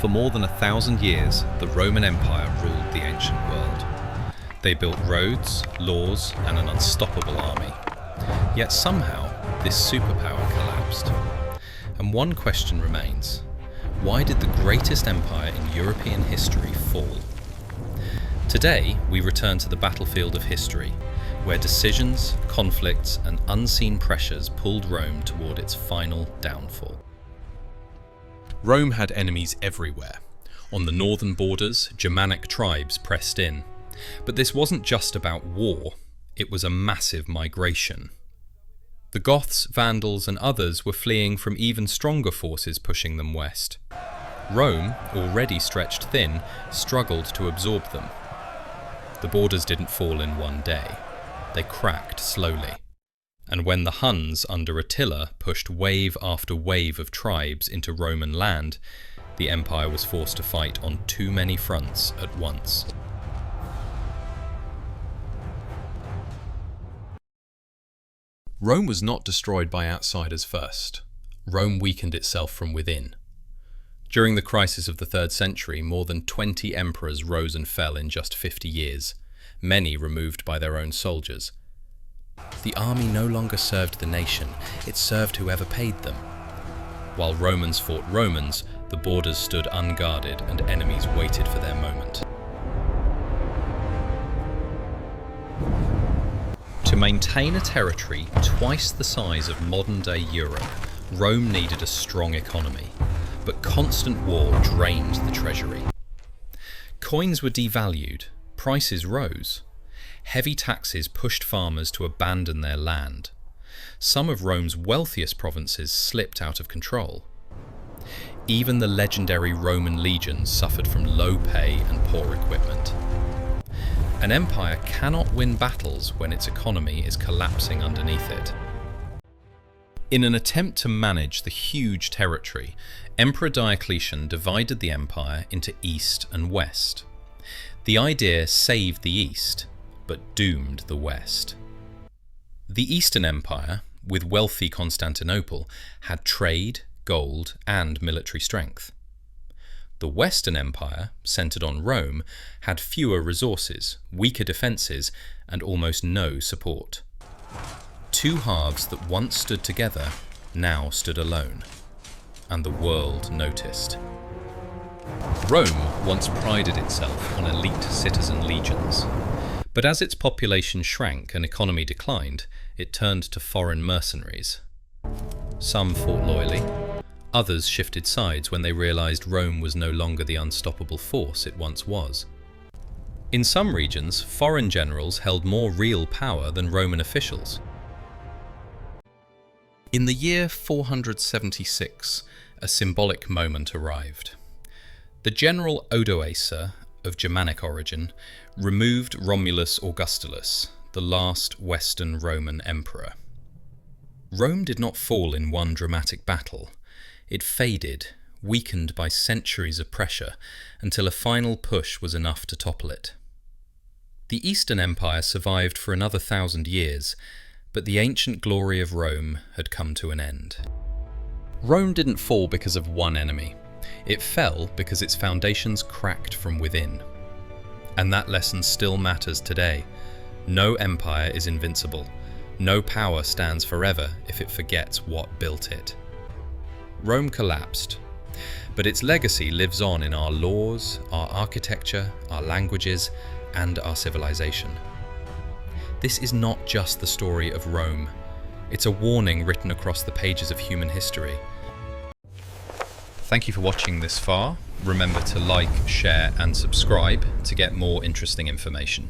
For more than 1,000 years, the Roman Empire ruled the ancient world. They built roads, laws, and an unstoppable army. Yet somehow, this superpower collapsed. And one question remains: why did the greatest empire in European history fall? Today, we return to the battlefield of history, where decisions, conflicts, and unseen pressures pulled Rome toward its final downfall. Rome had enemies everywhere. On the northern borders, Germanic tribes pressed in. But this wasn't just about war, it was a massive migration. The Goths, Vandals, and others were fleeing from even stronger forces pushing them west. Rome, already stretched thin, struggled to absorb them. The borders didn't fall in one day. They cracked slowly. And when the Huns under Attila pushed wave after wave of tribes into Roman land, the empire was forced to fight on too many fronts at once. Rome was not destroyed by outsiders first. Rome weakened itself from within. During the crisis of the 3rd century, more than 20 emperors rose and fell in just 50 years, many removed by their own soldiers. The army no longer served the nation, it served whoever paid them. While Romans fought Romans, the borders stood unguarded and enemies waited for their moment. To maintain a territory twice the size of modern-day Europe, Rome needed a strong economy, but constant war drained the treasury. Coins were devalued, prices rose. Heavy taxes pushed farmers to abandon their land. Some of Rome's wealthiest provinces slipped out of control. Even the legendary Roman legions suffered from low pay and poor equipment. An empire cannot win battles when its economy is collapsing underneath it. In an attempt to manage the huge territory, Emperor Diocletian divided the empire into East and West. The idea saved the East, but doomed the West. The Eastern Empire, with wealthy Constantinople, had trade, gold, and military strength. The Western Empire, centered on Rome, had fewer resources, weaker defenses, and almost no support. Two halves that once stood together now stood alone, and the world noticed. Rome once prided itself on elite citizen legions, but as its population shrank and economy declined, it turned to foreign mercenaries. Some fought loyally, others shifted sides when they realized Rome was no longer the unstoppable force it once was. In some regions, foreign generals held more real power than Roman officials. In the year 476, a symbolic moment arrived. The general Odoacer, of Germanic origin, removed Romulus Augustulus, the last Western Roman emperor. Rome did not fall in one dramatic battle. It faded, weakened by centuries of pressure, until a final push was enough to topple it. The Eastern Empire survived for another 1,000 years, but the ancient glory of Rome had come to an end. Rome didn't fall because of one enemy. It fell because its foundations cracked from within. And that lesson still matters today. No empire is invincible. No power stands forever if it forgets what built it. Rome collapsed, but its legacy lives on in our laws, our architecture, our languages, and our civilization. This is not just the story of Rome. It's a warning written across the pages of human history. Thank you for watching this far. Remember to like, share, and subscribe to get more interesting information.